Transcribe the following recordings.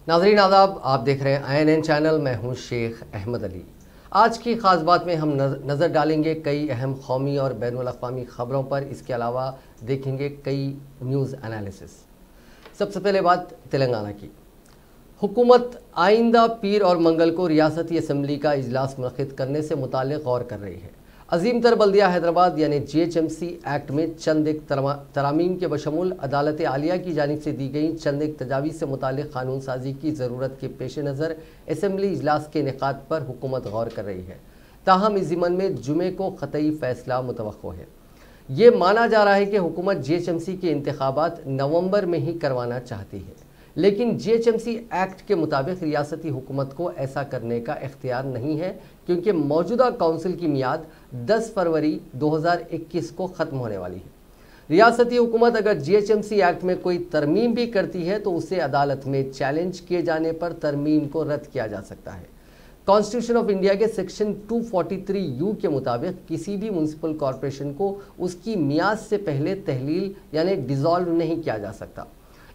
नाज़रीन आदाब, आप देख रहे हैं INN चैनल। मैं हूं शेख अहमद अली। आज की ख़ास बात में हम नज़र डालेंगे कई अहम कौमी और बैनुल-अक़वामी ख़बरों पर। इसके अलावा देखेंगे कई न्यूज़ एनालिसिस। सबसे पहले बात तेलंगाना की। हुकूमत आइंदा पीर और मंगल को रियासती असम्बली का इजलास मुनक़्क़िद करने से मुताल्लिक़ गौर कर रही है। अजीम तर बल्दिया हैदराबाद यानी GHMC एक्ट में चंद एक तरामीम के बशमूल अदालत आलिया की जानिब से दी गई चंद एक तजावीज़ से मुताल्लिक़ कानून साजी की ज़रूरत के पेश नज़र असम्बली इजलास के इनेक़ाद पर हुकूमत गौर कर रही है। ताहम इस ज़िमन में जुमे को क़तई फ़ैसला मुतवक्को है। ये माना जा रहा है कि हुकूमत GHMC के इंतखाबात नवंबर में ही करवाना चाहती है, लेकिन GHMC एक्ट के मुताबिक रियासती हुकूमत को ऐसा करने का इख्तियार नहीं है, क्योंकि मौजूदा काउंसिल की मियाद 10 फरवरी 2021 को ख़त्म होने वाली है। रियासती हुकूमत अगर GHMC एक्ट में कोई तरमीम भी करती है तो उसे अदालत में चैलेंज किए जाने पर तरमीम को रद्द किया जा सकता है। कॉन्स्टिट्यूशन ऑफ इंडिया के सेक्शन 243U के मुताबिक किसी भी म्यूनसिपल कॉरपोरेशन को उसकी मियाद से पहले तहलील यानी डिज़ोल्व नहीं किया जा सकता।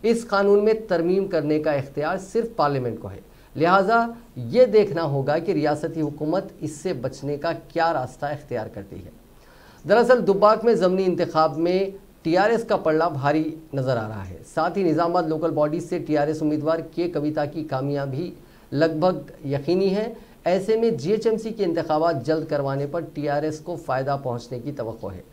इस कानून में तरमीम करने का इख्तियार सिर्फ पार्लियामेंट को है, लिहाजा ये देखना होगा कि रियासती हुकूमत इससे बचने का क्या रास्ता इख्तियार करती है। दरअसल दुब्बाक में ज़मनी इंतखाब में TRS का पलड़ा भारी नज़र आ रहा है। साथ ही निज़ामाबाद लोकल बॉडी से TRS उम्मीदवार के कविता की कामयाबी लगभग यकीनी है। ऐसे में GHMC के इंतखाबात जल्द करवाने पर TRS को फ़ायदा पहुँचने की तवक्को है।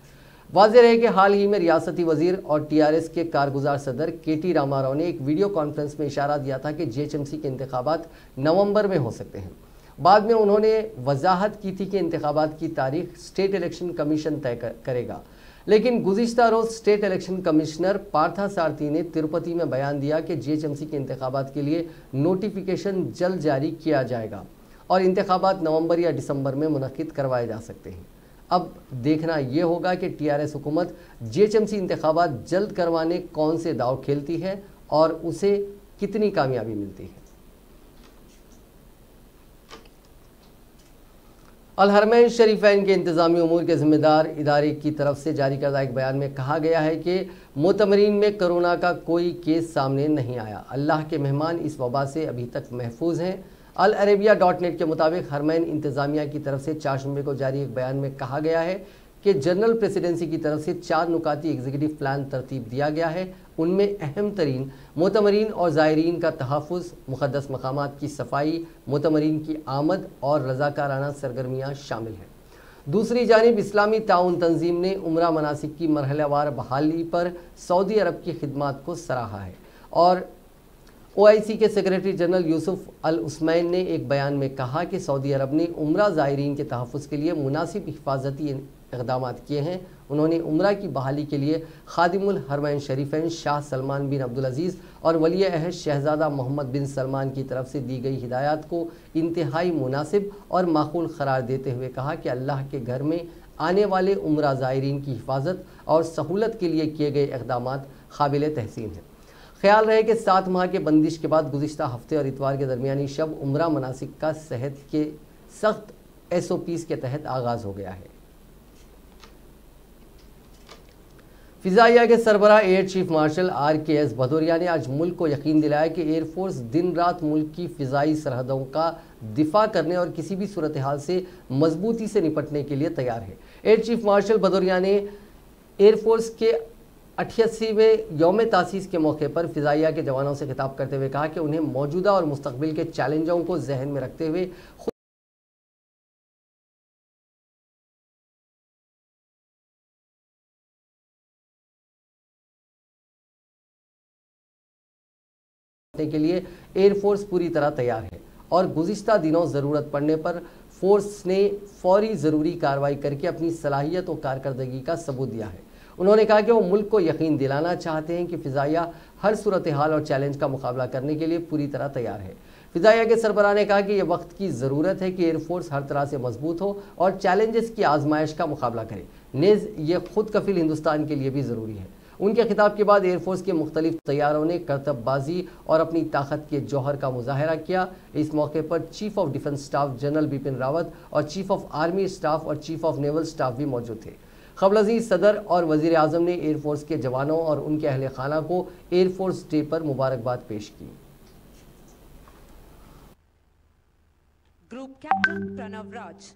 वाज़ेह है कि हाल ही में रियासती वज़ीर और TRS के कारगुजार सदर KT रामाराव ने एक वीडियो कॉन्फ्रेंस में इशारा दिया था कि GHMC के इंतखाबात नवंबर में हो सकते हैं। बाद में उन्होंने वजाहत की थी कि इंतखाबात की तारीख स्टेट इलेक्शन कमीशन तय करेगा, लेकिन गुज़िश्ता रोज़ स्टेट इलेक्शन कमिश्नर पार्था सारथी ने तिरुपति में बयान दिया कि GHMC के इंतखाबात के लिए नोटिफिकेशन जल्द जारी किया जाएगा और इंतखाबात नवंबर या दिसंबर में मुनक़्क़िद करवाए जा सकते हैं। अब देखना ये होगा कि TRS हुकूमत GHMC इंतखाबात जल्द करवाने कौन से दाव खेलती है और उसे कितनी कामयाबी मिलती है। अल हरमैन शरीफैन के इंतज़ामी उमूर के ज़िम्मेदार इदारे की तरफ से जारी करदा एक बयान में कहा गया है कि मोतमरीन में कोरोना का कोई केस सामने नहीं आया। अल्लाह के मेहमान इस वबा से अभी तक महफूज हैं। अल अरेबिया.net के मुताबिक हरमैन इंतज़ामिया की तरफ से 4 जुम्मे को जारी एक बयान में कहा गया है कि जनरल प्रेसिडेंसी की तरफ से 4 नुकाती एग्जीक्यूटिव प्लान तरतीब दिया गया है। उनमें अहम तरीन मोतमरीन और ज़ायरीन का तहफ़्फ़ुज़, मुक़द्दस मकामात की सफाई, मोतमरीन की आमद और रज़ाकाराना सरगर्मियाँ शामिल हैं। दूसरी जानिब इस्लामी ताउन तंजीम ने उम्रा मनासिक की मरहलावार बहाली पर सऊदी अरब की खिदमात को सराहा है और OIC के सेक्रेटरी जनरल यूसुफ अल उस्मैन ने एक बयान में कहा कि सऊदी अरब ने उम्रा ज़ायरीन के तहफ़्फ़ुज़ के लिए मुनासिब हिफाजती इक़दामात किए हैं। उन्होंने उम्रा की बहाली के लिए खादिमुल हरमैन शरीफैन शाह सलमान बिन अब्दुल अज़ीज़ और वली अहद शहज़ादा मोहम्मद बिन सलमान की तरफ से दी गई हिदायत को इंतहाई मुनासिब और माकूल करार देते हुए कहा कि अल्लाह के घर में आने वाले उम्रा ज़ायरीन की हिफाजत और सहूलत के लिए किए गए इक़दामात काबिल तहसीन हैं। ख्याल रहे कि 7 माह के बंदिश के बाद गुज़िश्ता हफ्ते और इतवार के दरमियानी शब उम्रा मनासिक का सेहत के सख्त SOPs के तहत आगाज़ हो गया है। फ़िज़ाइया के सरबराह air chief marshal RKS Bhadauria ने आज मुल्क को यकीन दिलाया कि एयरफोर्स दिन रात मुल्क की फ़िज़ाई सरहदों का दिफा करने और किसी भी सूरत हाल से मजबूती से निपटने के लिए तैयार है। एयर चीफ मार्शल भदौरिया ने एयरफोर्स के 88वें यौम तासीस के मौके पर फ़िज़ाइया के जवानों से खिताब करते हुए कहा कि उन्हें मौजूदा और मुस्तकबिल के चैलेंजों को जहन में रखते हुए के लिए एयरफोर्स पूरी तरह तैयार है और गुज़िश्ता दिनों ज़रूरत पड़ने पर फोर्स ने फौरी ज़रूरी कार्रवाई करके अपनी सलाहियत और कारकर्दगी का सबूत दिया है। उन्होंने कहा कि वो मुल्क को यकीन दिलाना चाहते हैं कि फ़िज़ाइया हर सूरत हाल और चैलेंज का मुकाबला करने के लिए पूरी तरह तैयार है। फ़िज़ाइया के सरबराह ने कहा कि यह वक्त की ज़रूरत है कि एयरफोर्स हर तरह से मजबूत हो और चैलेंजेस की आजमाइश का मुकाबला करे। नेज़ ये खुद कफिल हिंदुस्तान के लिए भी ज़रूरी है। उनके खिताब के बाद एयरफोर्स के मुख्तलिफ तैयारों ने करतबबाजी और अपनी ताकत के जौहर का मुजाहरा किया। इस मौके पर chief of defence staff general Bipin Rawat और चीफ ऑफ आर्मी स्टाफ और चीफ ऑफ नेवल स्टाफ भी मौजूद थे। ख़बरअज़ीज़ सदर और वज़ीर आज़म ने एयरफोर्स के जवानों और उनके अहल खाना को एयरफोर्स डे पर मुबारकबाद पेश की। Group Captain Pranav Raj.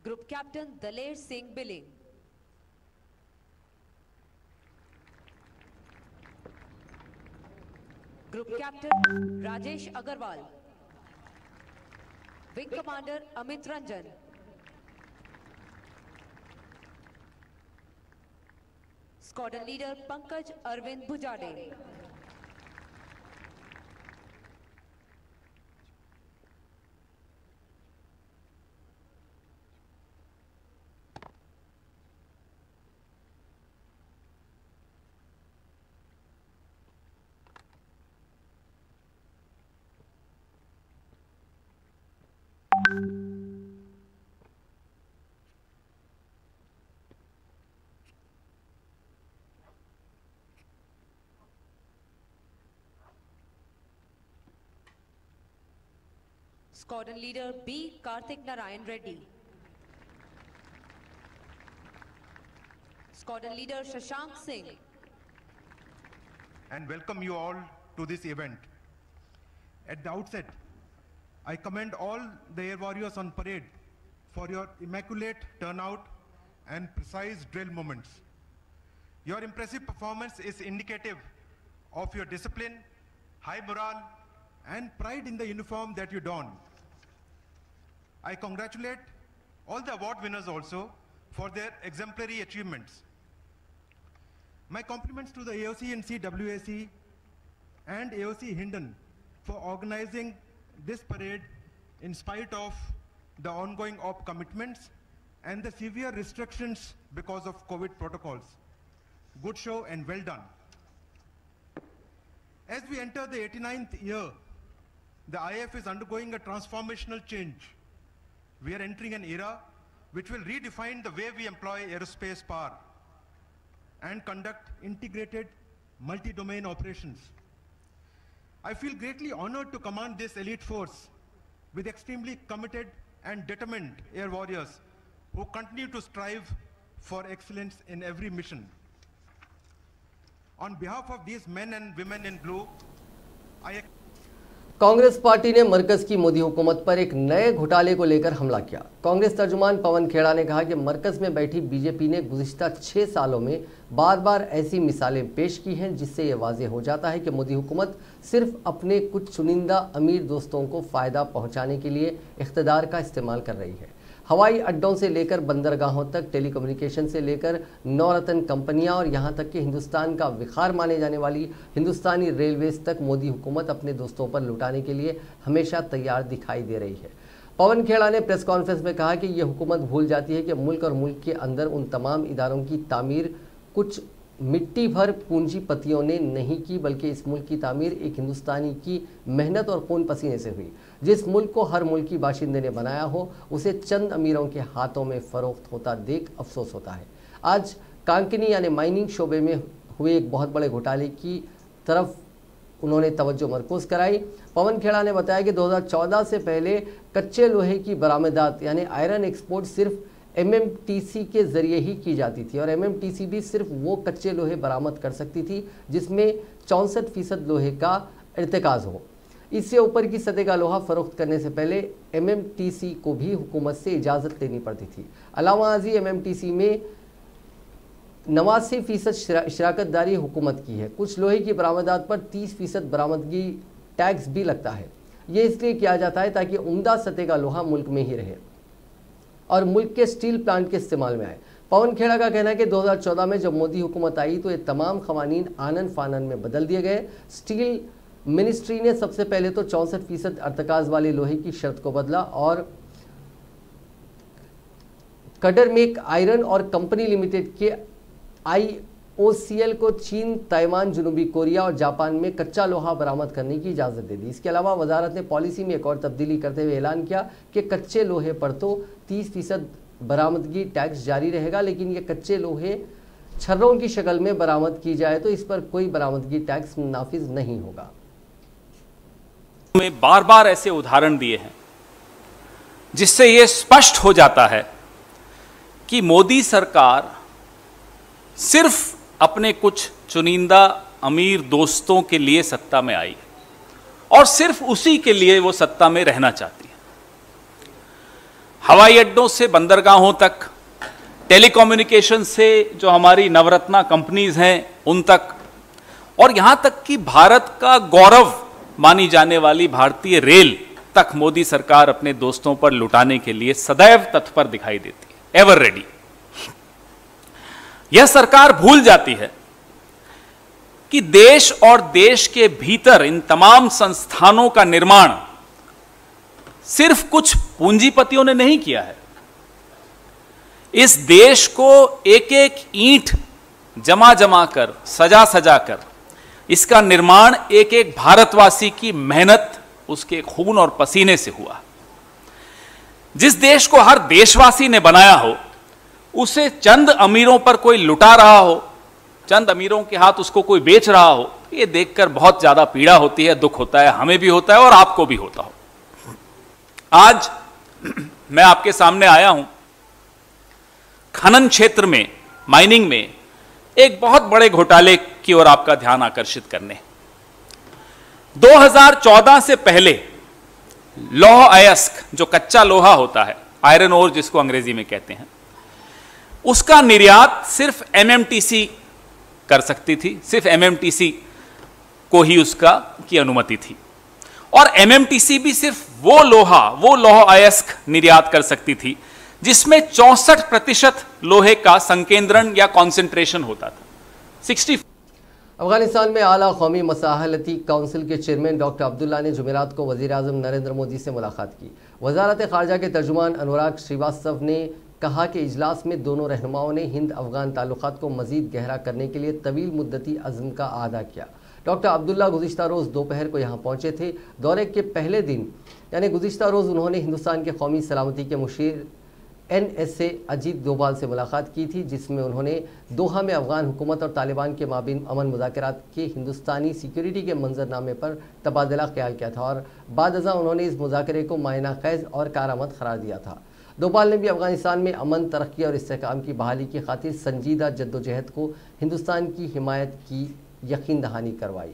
Group Captain Daler Singh Billing. Group Captain Rajesh Agarwal. Wing Commander Amit Ranjan. Squadron Leader Pankaj Arvind Bhujade. Squadron Leader B. Karthik Narayan Reddy. Squadron Leader Shashank Singh. And welcome you all to this event. At the outset, I commend all the air warriors on parade for your immaculate turnout and precise drill movements. Your impressive performance is indicative of your discipline, high morale, and pride in the uniform that you don. I congratulate all the award winners also for their exemplary achievements. My compliments to the AOC and CWAC and AOC Hindon for organizing this parade in spite of the ongoing OP commitments and the severe restrictions because of COVID protocols. Good show and well done. As we enter the 89th year, the IAF is undergoing a transformational change. We are entering an era which will redefine the way we employ aerospace power and conduct integrated multi-domain operations. I feel greatly honored to command this elite force with extremely committed and determined air warriors who continue to strive for excellence in every mission. On behalf of these men and women in blue, I Congress party ने मरकज की मोदी हुकूमत पर एक नए घोटाले को लेकर हमला किया। कांग्रेस तर्जुमान पवन खेड़ा ने कहा कि मरकज में बैठी बीजेपी ने गुज़िश्ता 6 सालों में बार बार ऐसी मिसालें पेश की हैं जिससे ये वाज़ेह हो जाता है कि मोदी हुकूमत सिर्फ अपने कुछ चुनिंदा अमीर दोस्तों को फ़ायदा पहुंचाने के लिए इख्तिदार का इस्तेमाल कर रही है। हवाई अड्डों से लेकर बंदरगाहों तक, टेलीकम्युनिकेशन से लेकर नौरत्न कंपनियां और यहां तक कि हिंदुस्तान का विखार माने जाने वाली हिंदुस्तानी रेलवेज तक मोदी हुकूमत अपने दोस्तों पर लुटाने के लिए हमेशा तैयार दिखाई दे रही है। पवन खेड़ा ने प्रेस कॉन्फ्रेंस में कहा कि यह हुकूमत भूल जाती है कि मुल्क और मुल्क के अंदर उन तमाम इदारों की तामीर कुछ मिट्टी भर पूंजीपतियों ने नहीं की, बल्कि इस मुल्क की तामीर एक हिंदुस्तानी की मेहनत और खून पसीने से हुई। जिस मुल्क को हर मुल्की बाशिंदे ने बनाया हो उसे चंद अमीरों के हाथों में फ़रोख्त होता देख अफसोस होता है। आज कांकनी यानी माइनिंग शोबे में हुए एक बहुत बड़े घोटाले की तरफ उन्होंने तवज्जो मरकूज कराई। पवन खेड़ा ने बताया कि 2014 से पहले कच्चे लोहे की बरामदात यानी आयरन एक्सपोर्ट सिर्फ MMTC के ज़रिए ही की जाती थी और MMTC भी सिर्फ वो कच्चे लोहे बरामद कर सकती थी जिसमें 64% लोहे का इर्तिकाज़ हो। इससे ऊपर की सतह का लोहा फ़रोख्त करने से पहले MMTC को भी हुकूमत से इजाज़त लेनी पड़ती थी। अलावा अजी MMTC में 89% शराकतदारी हुकूमत की है। कुछ लोहे की बरामदात पर 30% बरामदगी टैक्स भी लगता है। ये इसलिए किया जाता है ताकि उम्दा सतह का लोहा मुल्क में ही रहे और मुल्क के स्टील प्लांट के इस्तेमाल में आए। पवन खेड़ा का कहना है कि 2014 में जब मोदी हुकूमत आई तो ये तमाम क़वानीन आनन फानन में बदल दिए गए। स्टील मिनिस्ट्री ने सबसे पहले तो 64% अर्तकाज़ वाले लोहे की शर्त को बदला और कडर मेक आयरन और कंपनी लिमिटेड के IOCL को चीन, ताइवान, जनूबी कोरिया और जापान में कच्चा लोहा बरामद करने की इजाज़त दे दी। इसके अलावा वजारत ने पॉलिसी में एक और तब्दीली करते हुए ऐलान किया कि कच्चे लोहे पर तो 30% बरामदगी टैक्स जारी रहेगा, लेकिन ये कच्चे लोहे छर्रों की शक्ल में बरामद की जाए तो इस पर कोई बरामदगी टैक्स नाफिज नहीं होगा। में बार बार ऐसे उदाहरण दिए हैं जिससे ये स्पष्ट हो जाता है कि मोदी सरकार सिर्फ अपने कुछ चुनिंदा अमीर दोस्तों के लिए सत्ता में आई और सिर्फ उसी के लिए वो सत्ता में रहना चाहती है। हवाई अड्डों से बंदरगाहों तक, टेलीकम्युनिकेशन से जो हमारी नवरत्ना कंपनीज हैं उन तक, और यहां तक कि भारत का गौरव मानी जाने वाली भारतीय रेल तक मोदी सरकार अपने दोस्तों पर लुटाने के लिए सदैव तत्पर दिखाई देती है, एवर रेडी। यह सरकार भूल जाती है कि देश और देश के भीतर इन तमाम संस्थानों का निर्माण सिर्फ कुछ पूंजीपतियों ने नहीं किया है। इस देश को एक एक ईंट जमा जमा कर, सजा सजा कर, इसका निर्माण एक एक भारतवासी की मेहनत, उसके खून और पसीने से हुआ। जिस देश को हर देशवासी ने बनाया हो, उसे चंद अमीरों पर कोई लुटा रहा हो, चंद अमीरों के हाथ उसको कोई बेच रहा हो, ये देखकर बहुत ज्यादा पीड़ा होती है, दुख होता है, हमें भी होता है और आपको भी होता हो। आज मैं आपके सामने आया हूं खनन क्षेत्र में, माइनिंग में एक बहुत बड़े घोटाले की ओर आपका ध्यान आकर्षित करने। 2014 से पहले लौह अयस्क, जो कच्चा लोहा होता है, आयरन ओर जिसको अंग्रेजी में कहते हैं, उसका निर्यात सिर्फ एमएमटीसी कर सकती थी, सिर्फ एमएमटीसी को ही उसका की अनुमति थी। और एमएमटीसी भी सिर्फ वो लौह अयस्क निर्यात कर सकती थी जिसमें 64% लोहे का संकेंद्रण या कॉन्सेंट्रेशन होता था। 60। अफगानिस्तान में आला कौमी मसाहलती काउंसिल के चेयरमैन डॉक्टर अब्दुल्ला ने जुमेरात को वज़ीर-ए-आज़म नरेंद्र मोदी से मुलाकात की। वजारत ख़ारजा के तर्जुमान अनुराग श्रीवास्तव ने कहा कि इजलास में दोनों रहनुमाओं ने हिंद अफगान ताल्लुकात को मज़ीद गहरा करने के लिए तवील मुद्दती अज़्म का अदा किया। डॉक्टर अब्दुल्ला गुज़िश्ता रोज़ दोपहर को यहाँ पहुँचे थे। दौरे के पहले दिन यानी गुज़िश्ता रोज़ उन्होंने हिंदुस्तान के कौमी सलामती के मुशीर NSA अजीत डोभाल से मुलाकात की थी, जिसमें उन्होंने दोहा में अफगान हुकूमत और तालिबान के माबीन अमन मुज़ाकरात के हिंदुस्तानी सिक्योरिटी के मंजरनामे पर तबादला ख्याल किया था और बाद उन्होंने इस मुज़ाकरे को मायना खैज़ और कारामद करार दिया था। डोभाल ने भी अफगानिस्तान में अमन, तरक्की और इस्तेहकाम की बहाली की खातिर संजीदा जद्दोजहद को हिंदुस्तान की हिमायत की यकीन दहानी करवाई।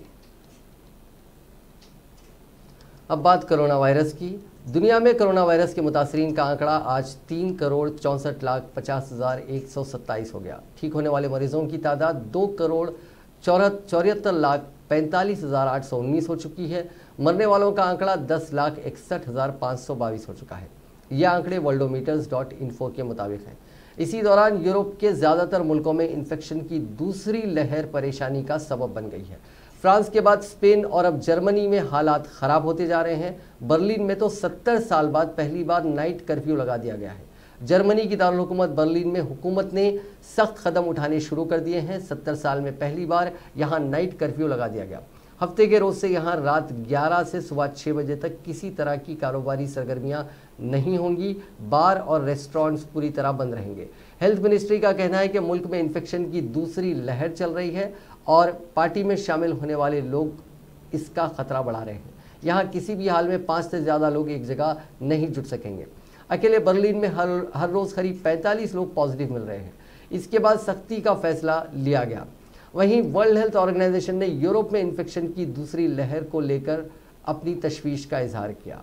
अब बात कोरोना वायरस की। दुनिया में कोरोना वायरस के मुतासरीन का आंकड़ा आज 3,64,50,127 हो गया। ठीक होने वाले मरीजों की तादाद 2,74,45,819 हो चुकी है। मरने वालों का आंकड़ा 10,61,522 हो चुका है। ये आंकड़े worldometers.info के मुताबिक हैं। इसी दौरान यूरोप के ज़्यादातर मुल्कों में इन्फेक्शन की दूसरी लहर परेशानी का सबब बन गई है। फ्रांस के बाद स्पेन और अब जर्मनी में हालात ख़राब होते जा रहे हैं। बर्लिन में तो 70 साल बाद पहली बार नाइट कर्फ्यू लगा दिया गया है। जर्मनी की दारुल हुकूमत बर्लिन में हुकूमत ने सख्त कदम उठाने शुरू कर दिए हैं। 70 साल में पहली बार यहाँ नाइट कर्फ्यू लगा दिया गया। हफ्ते के रोज़ से यहाँ रात 11 से सुबह 6 बजे तक किसी तरह की कारोबारी सरगर्मियाँ नहीं होंगी। बार और रेस्टोरेंट्स पूरी तरह बंद रहेंगे। हेल्थ मिनिस्ट्री का कहना है कि मुल्क में इन्फेक्शन की दूसरी लहर चल रही है और पार्टी में शामिल होने वाले लोग इसका खतरा बढ़ा रहे हैं। यहाँ किसी भी हाल में 5 से ज़्यादा लोग एक जगह नहीं जुट सकेंगे। अकेले बर्लिन में हर रोज़ करीब 45 लोग पॉजिटिव मिल रहे हैं। इसके बाद सख्ती का फैसला लिया गया। वहीं वर्ल्ड हेल्थ ऑर्गेनाइजेशन ने यूरोप में इन्फेक्शन की दूसरी लहर को लेकर अपनी तशवीश का इजहार किया।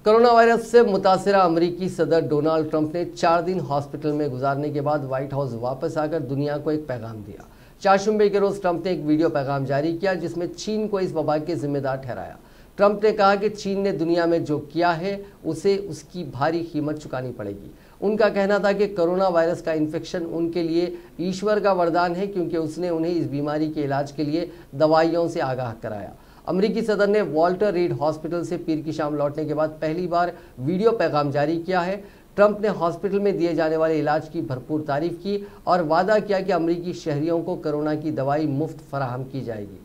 कोरोना वायरस से मुतासिरा अमरीकी सदर डोनाल्ड ट्रंप ने 4 दिन हॉस्पिटल में गुजारने के बाद व्हाइट हाउस वापस आकर दुनिया को एक पैगाम दिया। चारशंबे के रोज़ ट्रंप ने एक वीडियो पैगाम जारी किया जिसमें चीन को इस वबा के जिम्मेदार ठहराया। ट्रंप ने कहा कि चीन ने दुनिया में जो किया है उसे उसकी भारी कीमत चुकानी पड़ेगी। उनका कहना था कि कोरोना वायरस का इन्फेक्शन उनके लिए ईश्वर का वरदान है, क्योंकि उसने उन्हें इस बीमारी के इलाज के लिए दवाइयों से आगाह कराया। अमरीकी सदर ने वॉल्टर रीड हॉस्पिटल से पीर की शाम लौटने के बाद पहली बार वीडियो पैगाम जारी किया है। ट्रंप ने हॉस्पिटल में दिए जाने वाले इलाज की भरपूर तारीफ की और वादा किया कि अमरीकी शहरियों को कोरोना की दवाई मुफ्त फराहम की जाएगी।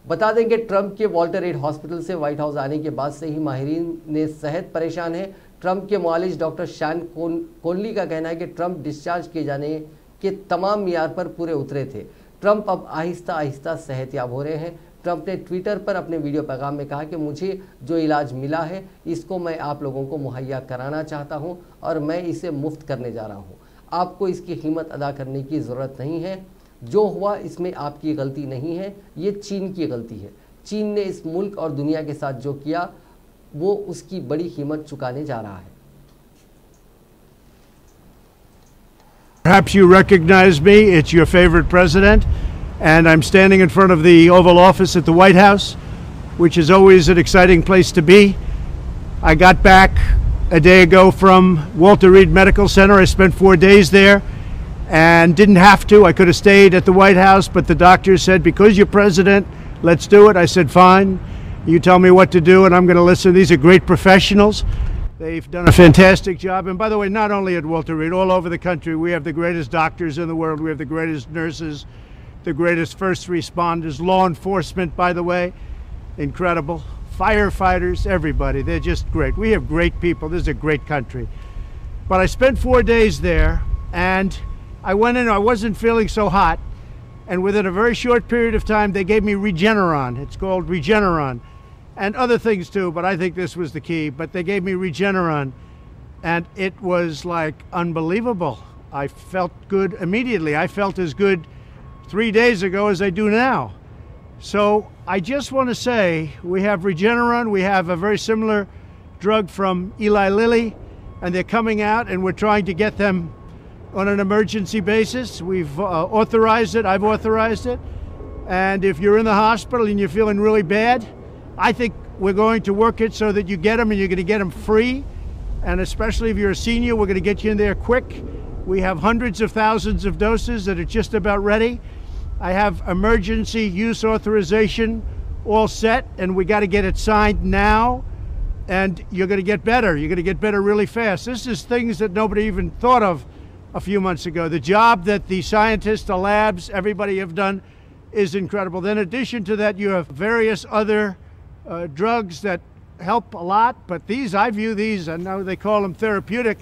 बता दें कि ट्रंप के वॉल्टर रीड हॉस्पिटल से व्हाइट हाउस आने के बाद से ही माहिरीन ने सेहत परेशान है। ट्रंप के मुआलिज डॉक्टर शैन कोनली का कहना है कि ट्रंप डिस्चार्ज किए जाने के तमाम मियार पर पूरे उतरे थे। ट्रंप अब आहिस्ता आहिस्ता सेहतयाब हो रहे हैं। ट्रंप ने ट्विटर पर अपने वीडियो पैगाम में कहा कि मुझे जो इलाज मिला है इसको मैं आप लोगों को मुहैया कराना चाहता हूं और मैं इसे मुफ्त करने जा रहा हूं। आपको इसकी कीमत अदा करने की ज़रूरत नहीं है। जो हुआ इसमें आपकी गलती नहीं है, ये चीन की गलती है। चीन ने इस मुल्क और दुनिया के साथ जो किया वो उसकी बड़ी कीमत चुकाने जा रहा है। Perhaps you recognize me. It's your favorite president, and I'm standing in front of the Oval Office at the White House, which is always an exciting place to be. I got back a day ago from Walter Reed Medical Center. I spent 4 days there and didn't have to. I could have stayed at the White House, but the doctor said, because you're president, let's do it. I said, fine. You tell me what to do, and I'm going to listen. These are great professionals. They've done a fantastic job. And by the way, not only at Walter Reed, all over the country, we have the greatest doctors in the world. We have the greatest nurses, the greatest first responders, law enforcement, by the way, incredible. Firefighters, everybody. They're just great. We have great people. This is a great country. But I spent 4 days there, and I went in, I wasn't feeling so hot. And within a very short period of time, they gave me Regeneron. It's called Regeneron. And other things too, but I think this was the key. But they gave me Regeneron, and it was like unbelievable. I felt good immediately. I felt as good 3 days ago as I do now. So I just want to say we have Regeneron. We have a very similar drug from Eli Lilly, and they're coming out, and we're trying to get them on an emergency basis. We've authorized it. I've authorized it. And if you're in the hospital and you're feeling really bad, I think we're going to work it so that you get them, and you're going to get them free. And especially if you're a senior, we're going to get you in there quick. We have hundreds of thousands of doses that are just about ready. I have emergency use authorization all set, and we got to get it signed now. And you're going to get better. You're going to get better really fast. This is things that nobody even thought of a few months ago. The job that the scientists, the labs, everybody have done is incredible. Then in addition to that, you have various other drugs that help a lot, but these, I view these, and now they call them therapeutic.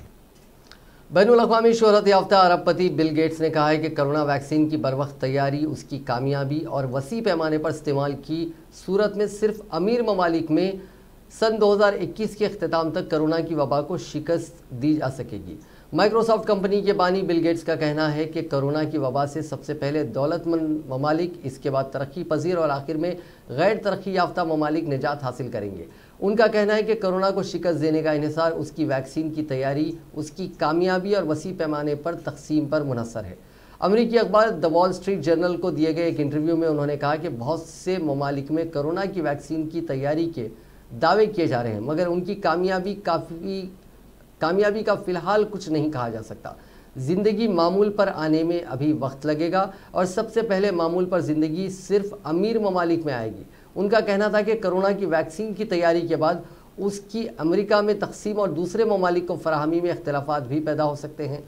बैनुल-अक़वामी शोहरत याफ्ता अरबपति Bill Gates ने कहा है कि corona vaccine की बरवक्त तैयारी उसकी कामयाबी और वसी पैमाने पर इस्तेमाल की सूरत में सिर्फ अमीर ममालिक में सन 2021 के अख्तिताम तक कोरोना की वबा को शिकस्त दी जा सकेगी। माइक्रोसॉफ्ट कंपनी के बानी बिल गेट्स का कहना है कि कोरोना की वबा से सबसे पहले दौलतमंद ममालिक, इसके बाद तरक्की पजीर और आखिर में गैर तरक्की याफ्ता ममालिक निजात हासिल करेंगे। उनका कहना है कि कोरोना को शिकस्त देने का इन्हिसार उसकी वैक्सीन की तैयारी, उसकी कामयाबी और वसी पैमाने पर तकसीम पर मुनहसर है। अमरीकी अखबार द वॉल स्ट्रीट जर्नल को दिए गए एक इंटरव्यू में उन्होंने कहा कि बहुत से ममालिक में कोरोना की वैक्सीन की तैयारी के दावे किए जा रहे हैं, मगर उनकी कामयाबी का फ़िलहाल कुछ नहीं कहा जा सकता। ज़िंदगी मामूल पर आने में अभी वक्त लगेगा और सबसे पहले मामूल पर ज़िंदगी सिर्फ अमीर ममालिक में आएगी। उनका कहना था कि कोरोना की वैक्सीन की तैयारी के बाद उसकी अमेरिका में तकसीम और दूसरे ममालिक को फराहमी में इख्तिलाफात भी पैदा हो सकते हैं।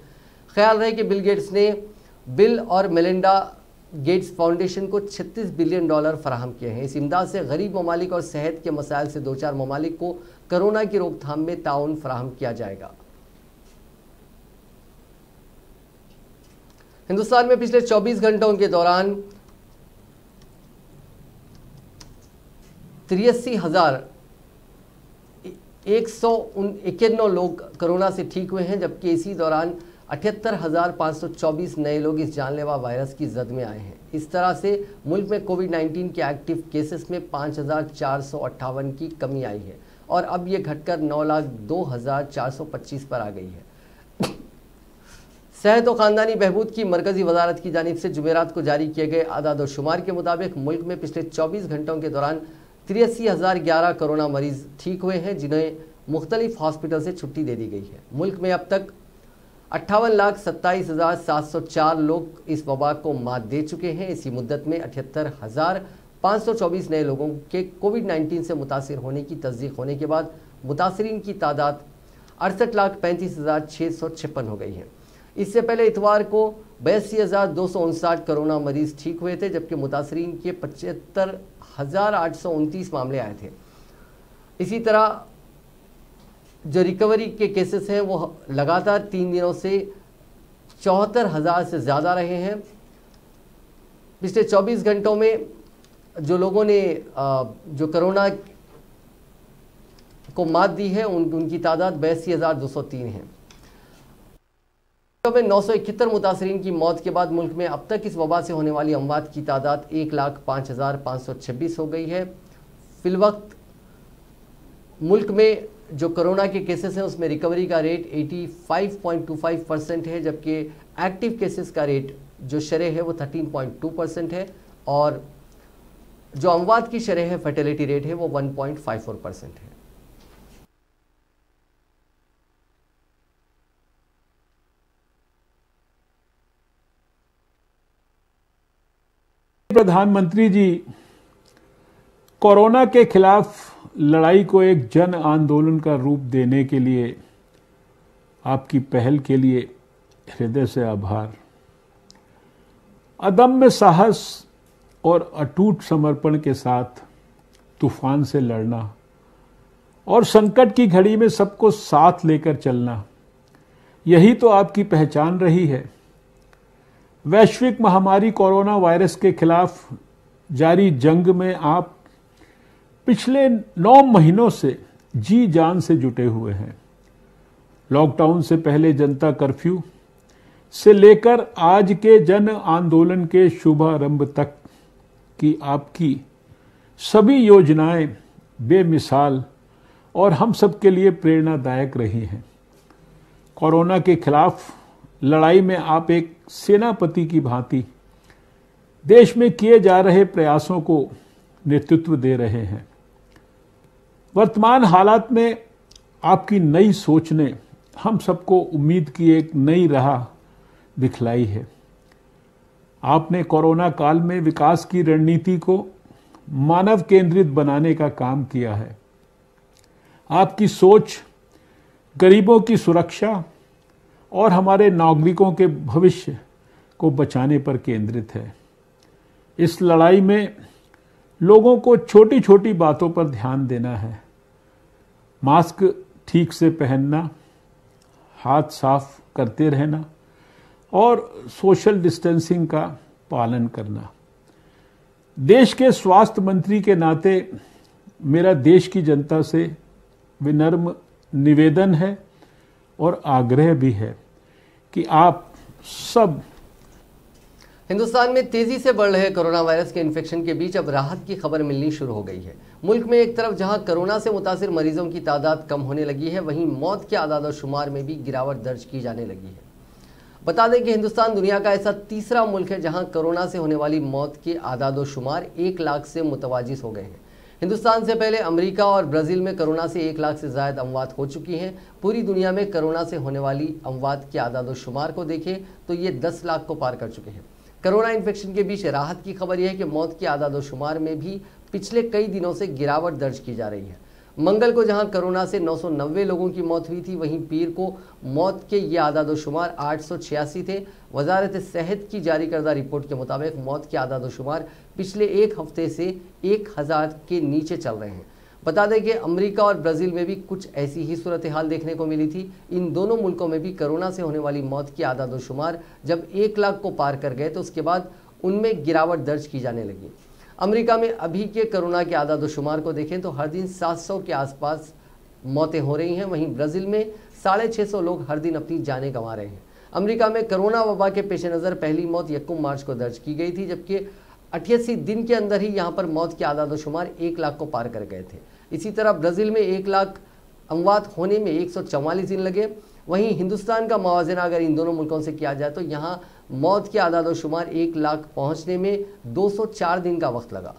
ख्याल रहे कि बिल गेट्स ने बिल और मेलिंडा गेट्स फाउंडेशन को $36 बिलियन फराहम किए हैं। इस इमदाद से गरीब ममालिक और सेहत के मसाइल से दो चार ममालिक को कोरोना की रोकथाम में ताउन फराहम किया जाएगा। हिंदुस्तान में पिछले 24 घंटों के दौरान 83,191 लोग कोरोना से ठीक हुए हैं, जबकि इसी दौरान 78,524 नए लोग इस जानलेवा वायरस की जद में आए हैं। इस तरह से मुल्क में कोविड-19 के एक्टिव केसेस में 5,458 की कमी आई है और अब ये घटकर 9,02,425 पर आ गई है। सेहत और ख़ानदानी बहबूद की मरकज़ी वजारत की जानिब से जुमेरात को जारी किए गए आदाद व शुमार के मुताबिक मुल्क में पिछले 24 घंटों के दौरान 83,011 कोरोना मरीज़ ठीक हुए हैं, जिन्हें मुख्तलिफ हॉस्पिटल से छुट्टी दे दी गई है। मुल्क में अब तक 58,27,704 लोग इस वबा को मात दे चुके हैं। इसी मुद्दत में 78,524 नए लोगों के कोविड-19 से मुतासिर होने की तस्दीक होने के बाद मुतासरीन की तादाद 68,35,656 हो गई है। इससे पहले इतवार को 82,259 कोरोना मरीज ठीक हुए थे, जबकि मुतासरीन के 75,829 मामले आए थे। इसी तरह जो रिकवरी के केसेस हैं वो लगातार 3 दिनों से 74,000 से ज़्यादा रहे हैं। पिछले 24 घंटों में जो लोगों ने जो कोरोना को मात दी है उनकी तादाद 82,203 है। में 971 मुतासरीन की मौत के बाद मुल्क में अब तक इस वबा से होने वाली अमवात की तादाद 1,05,526 हो गई है। फिलवक्त मुल्क में जो कोरोना के केसेस हैं उसमें रिकवरी का रेट 85.25% है, जबकि एक्टिव केसेस का रेट जो शरह है वो 13.2% है और जो अमवात की शरह है फर्टिलिटी रेट है वो 1.54% है। प्रधानमंत्री जी, कोरोना के खिलाफ लड़ाई को एक जन आंदोलन का रूप देने के लिए आपकी पहल के लिए हृदय से आभार। अदम्य साहस और अटूट समर्पण के साथ तूफान से लड़ना और संकट की घड़ी में सबको साथ लेकर चलना, यही तो आपकी पहचान रही है। वैश्विक महामारी कोरोना वायरस के खिलाफ जारी जंग में आप पिछले 9 महीनों से जी जान से जुटे हुए हैं। लॉकडाउन से पहले जनता कर्फ्यू से लेकर आज के जन आंदोलन के शुभारंभ तक की आपकी सभी योजनाएं बेमिसाल और हम सबके लिए प्रेरणादायक रही हैं। कोरोना के खिलाफ लड़ाई में आप एक सेनापति की भांति देश में किए जा रहे प्रयासों को नेतृत्व दे रहे हैं। वर्तमान हालात में आपकी नई सोच ने हम सबको उम्मीद की एक नई राह दिखलाई है। आपने कोरोना काल में विकास की रणनीति को मानव केंद्रित बनाने का काम किया है। आपकी सोच गरीबों की सुरक्षा और हमारे नागरिकों के भविष्य को बचाने पर केंद्रित है। इस लड़ाई में लोगों को छोटी छोटी बातों पर ध्यान देना है। मास्क ठीक से पहनना, हाथ साफ करते रहना और सोशल डिस्टेंसिंग का पालन करना। देश के स्वास्थ्य मंत्री के नाते मेरा देश की जनता से विनम्र निवेदन है और आग्रह भी है कि आप सब। हिंदुस्तान में तेजी से बढ़ रहे कोरोना वायरस के इन्फेक्शन के बीच अब राहत की खबर मिलनी शुरू हो गई है। मुल्क में एक तरफ जहां कोरोना से मुतासिर मरीजों की तादाद कम होने लगी है, वहीं मौत के आदाद शुमार में भी गिरावट दर्ज की जाने लगी है। बता दें कि हिंदुस्तान दुनिया का ऐसा तीसरा मुल्क है जहां कोरोना से होने वाली मौत के आदाद शुमार 1 लाख से मुतवाजिस हो गए हैं। हिंदुस्तान से पहले अमेरिका और ब्राज़ील में कोरोना से 1 लाख से ज़्यादा अमवात हो चुकी हैं। पूरी दुनिया में कोरोना से होने वाली अमवात के आदाद शुमार को देखें तो ये 10 लाख को पार कर चुके हैं। कोरोना इन्फेक्शन के बीच राहत की खबर यह है कि मौत के आदाद शुमार में भी पिछले कई दिनों से गिरावट दर्ज की जा रही है। मंगल को जहां कोरोना से 990 लोगों की मौत हुई थी, वहीं पीर को मौत के ये आदाद शुमार 886 थे। वजारत सेहत की जारी करदा रिपोर्ट के मुताबिक मौत के आदाद शुमार पिछले एक हफ्ते से 1000 के नीचे चल रहे हैं। बता दें कि अमेरिका और ब्राज़ील में भी कुछ ऐसी ही सूरत हाल देखने को मिली थी। इन दोनों मुल्कों में भी कोरोना से होने वाली मौत की आदाद शुमार जब 1 लाख को पार कर गए तो उसके बाद उनमें गिरावट दर्ज की जाने लगी। अमेरिका में अभी के कोरोना के आदाद शुमार को देखें तो हर दिन 700 के आसपास मौतें हो रही हैं। वहीं ब्राज़ील में 650 लोग हर दिन अपनी जानें गंवा रहे हैं। अमेरिका में कोरोना वबा के पेश नज़र पहली मौत 1 मार्च को दर्ज की गई थी, जबकि 88 दिन के अंदर ही यहाँ पर मौत के आदाद शुमार 1 लाख को पार कर गए थे। इसी तरह ब्राज़ील में 1 लाख अमवात होने में 144 दिन लगे। वहीं हिंदुस्तान का मवाजना अगर इन दोनों मुल्कों से किया जाए तो यहाँ मौत के आदाद शुमार 1 लाख पहुँचने में 204 दिन का वक्त लगा।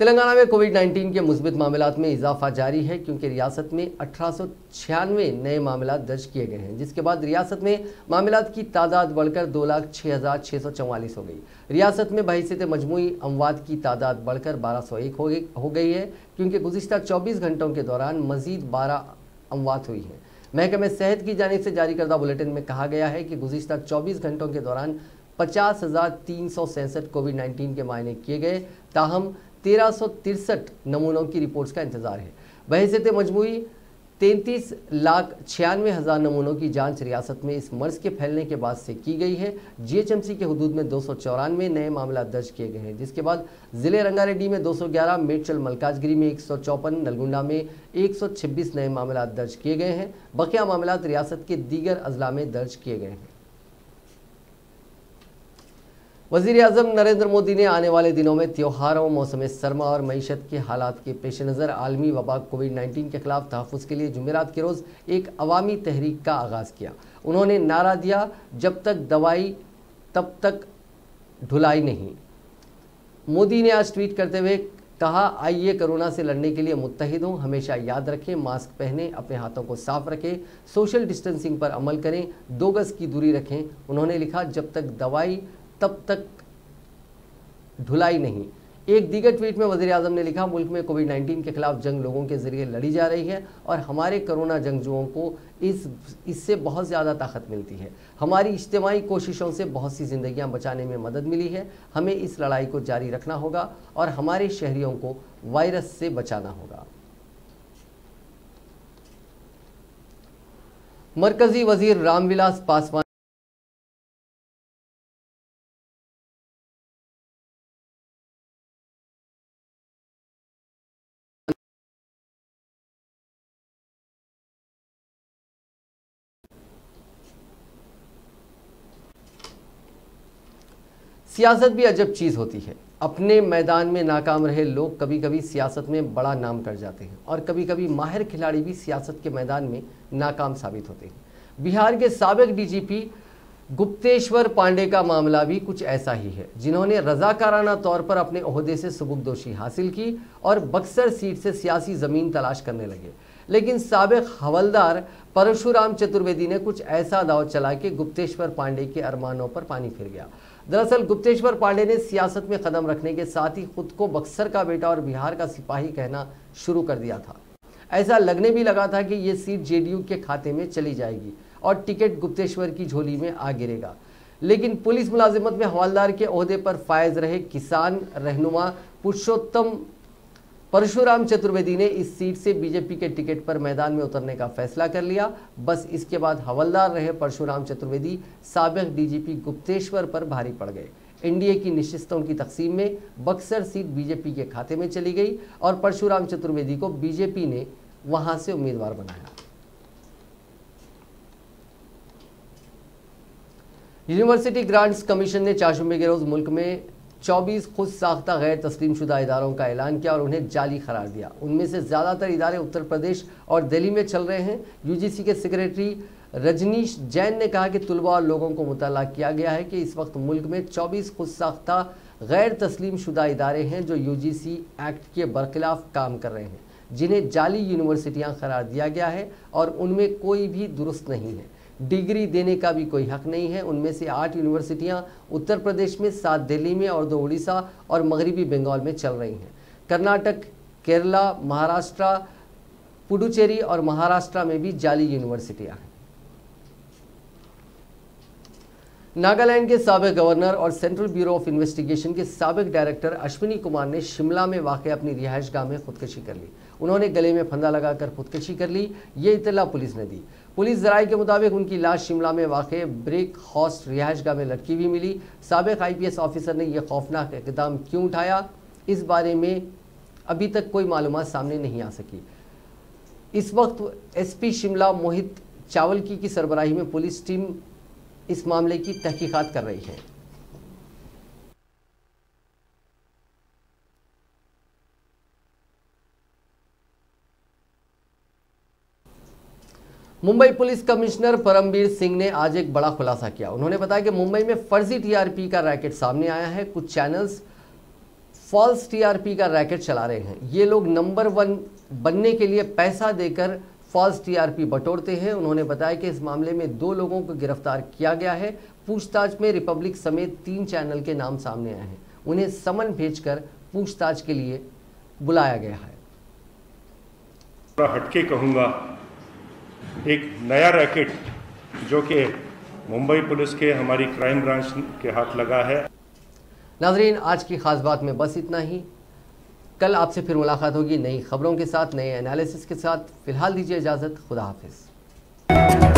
तेलंगाना में कोविड-19 के मुस्बित मामलात में इजाफा जारी है, क्योंकि रियासत में 1896 नए मामलात दर्ज किए गए हैं, जिसके बाद रियासत में मामलात की तादाद बढ़कर 2,06,644 हो गई। रियासत में बहैसियत मजमूई अमवात की तादाद बढ़कर 1201 हो गई है, क्योंकि गुज़िश्ता 24 घंटों के दौरान मजीद 12 अमवात हुई हैं। महकमे सेहत की जानिब से जारी करदा बुलेटिन में कहा गया है कि गुज़िश्ता 24 घंटों के दौरान 50,367 कोविड-19 के मायने किए गए, ताहम 1363 नमूनों की रिपोर्ट्स का इंतजार है। बहैसियत मजमूई 33,96,000 नमूनों की जांच रियासत में इस मर्ज के फैलने के बाद से की गई है। जीएचएमसी के हुदूद में 294 नए मामला दर्ज किए गए हैं, जिसके बाद जिले रंगारेड्डी में 211, मेडचल मलकाजगिरी में 154, नलगुंडा में 126 नए मामला दर्ज किए गए हैं। बकिया मामला रियासत के दीगर अजला में दर्ज किए गए हैं। वज़ीर-ए-आज़म नरेंद्र मोदी ने आने वाले दिनों में त्योहारों, मौसम सरमा और मईशत के हालात के पेश नज़र आलमी वबा कोविड-19 के खिलाफ तहफ़्फ़ुज़ के लिए जुमेरात के रोज़ एक अवामी तहरीक का आगाज़ किया। उन्होंने नारा दिया, जब तक दवाई तब तक ढुलाई नहीं। मोदी ने आज ट्वीट करते हुए कहा, आइए कोरोना से लड़ने के लिए मुत्तहिद हों, हमेशा याद रखें, मास्क पहनें, अपने हाथों को साफ रखें, सोशल डिस्टेंसिंग पर अमल करें, 2 गज़ की दूरी रखें। उन्होंने लिखा, जब तक दवाई तब तक ढुलाई नहीं। एक दीगर ट्वीट में वज़ीर-ए-आज़म ने लिखा, मुल्क में कोविड-19 के खिलाफ जंग लोगों के जरिए लड़ी जा रही है और हमारे कोरोना जंगजुओं को इससे बहुत ज़्यादा ताकत मिलती है। हमारी इज्तिमाई कोशिशों से बहुत सी जिंदगियां बचाने में मदद मिली है। हमें इस लड़ाई को जारी रखना होगा और हमारे शहरियों को वायरस से बचाना होगा। मरकजी वजीर रामविलास पासवान सियासत भी अजब चीज़ होती है। अपने मैदान में नाकाम रहे लोग कभी कभी सियासत में बड़ा नाम कर जाते हैं और कभी कभी माहिर खिलाड़ी भी सियासत के मैदान में नाकाम साबित होते हैं। बिहार के साबिक डीजीपी गुप्तेश्वर पांडे का मामला भी कुछ ऐसा ही है, जिन्होंने रजाकाराना तौर पर अपने ओहदे से सुबुकदोशी हासिल की और बक्सर सीट से सियासी ज़मीन तलाश करने लगे। लेकिन साबिक हवलदार परशुराम चतुर्वेदी ने कुछ ऐसा दाव चला कि गुप्तेश्वर पांडे के अरमानों पर पानी फिर गया। दरअसल गुप्तेश्वर पांडे ने सियासत में कदम रखने के साथ ही खुद को बक्सर का बेटा और बिहार का सिपाही कहना शुरू कर दिया था। ऐसा लगने भी लगा था कि ये सीट जेडीयू के खाते में चली जाएगी और टिकट गुप्तेश्वर की झोली में आ गिरेगा। लेकिन पुलिस मुलाजिमत में हवलदार के ओहदे पर फायज रहे किसान रहनुमा पुरुषोत्तम परशुराम चतुर्वेदी ने इस सीट से बीजेपी के टिकट पर मैदान में उतरने का फैसला कर लिया। बस इसके बाद हवलदार रहे परशुराम चतुर्वेदी साबिक डीजीपी गुप्तेश्वर पर भारी पड़ गए। एनडीए की नशिस्तों की तकसीम में बक्सर सीट बीजेपी के खाते में चली गई और परशुराम चतुर्वेदी को बीजेपी ने वहां से उम्मीदवार बनाया। यूनिवर्सिटी ग्रांट्स कमीशन ने चारशंबे के रोज मुल्क में 24 खुद साख्ता गैर तस्लीमशुदा इदारों का ऐलान किया और उन्हें जाली करार दिया। उनमें से ज़्यादातर इदारे उत्तर प्रदेश और दिल्ली में चल रहे हैं। यूजीसी के सेक्रेटरी रजनीश जैन ने कहा कि तुलबा और लोगों को मुतल्ला किया गया है कि इस वक्त मुल्क में 24 खुद साख्ता गैर तस्लीमशुदा इदारे हैं जो यूजीसी एक्ट के बरखिलाफ काम कर रहे हैं, जिन्हें जाली यूनिवर्सिटियाँ करार दिया गया है और उनमें कोई भी दुरुस्त नहीं है। डिग्री देने का भी कोई हक नहीं है। उनमें से 8 यूनिवर्सिटियां उत्तर प्रदेश में, 7 दिल्ली में और 2 उड़ीसा और मगरबी बंगाल में चल रही हैं। कर्नाटक, केरला, महाराष्ट्र, पुडुचेरी और महाराष्ट्र में भी जाली यूनिवर्सिटियां हैं। नागालैंड के साबिक गवर्नर और सेंट्रल ब्यूरो ऑफ इन्वेस्टिगेशन के साबिक डायरेक्टर अश्विनी कुमार ने शिमला में वाक़ अपनी रिहाइशगाह में खुदकशी कर ली। उन्होंने गले में फंदा लगाकर खुदकशी कर ली, ये इत्तला पुलिस ने दी। पुलिस ज़राए के मुताबिक उनकी लाश शिमला में वाक़ ब्रेक हॉस्ट रिहाइशगाह में लटकी हुई मिली। साबिक IPS ऑफिसर ने यह खौफनाक इक़दाम क्यों उठाया, इस बारे में अभी तक कोई मालूमात सामने नहीं आ सकी। इस वक्त SP शिमला मोहित चावलकी की सरबराही में पुलिस टीम इस मामले की तहकीकात कर रही है। मुंबई पुलिस कमिश्नर परमबीर सिंह ने आज एक बड़ा खुलासा किया। उन्होंने बताया कि मुंबई में फर्जी TRP का रैकेट सामने आया है। कुछ चैनल्स फॉल्स TRP का रैकेट चला रहे हैं। ये लोग नंबर 1 बनने के लिए पैसा देकर फॉल्स TRP बटोरते हैं। उन्होंने बताया कि इस मामले में 2 लोगों को गिरफ्तार किया गया है। पूछताछ में रिपब्लिक समेत 3 चैनल के नाम सामने आए हैं। उन्हें समन भेजकर पूछताछ के लिए बुलाया गया है। हटके कहूँगा, एक नया रैकेट जो कि मुंबई पुलिस के हमारी क्राइम ब्रांच के हाथ लगा है। नाजरीन, आज की खास बात में बस इतना ही। कल आपसे फिर मुलाकात होगी नई खबरों के साथ, नए एनालिसिस के साथ। फिलहाल दीजिए इजाज़त, खुदा हाफिज़।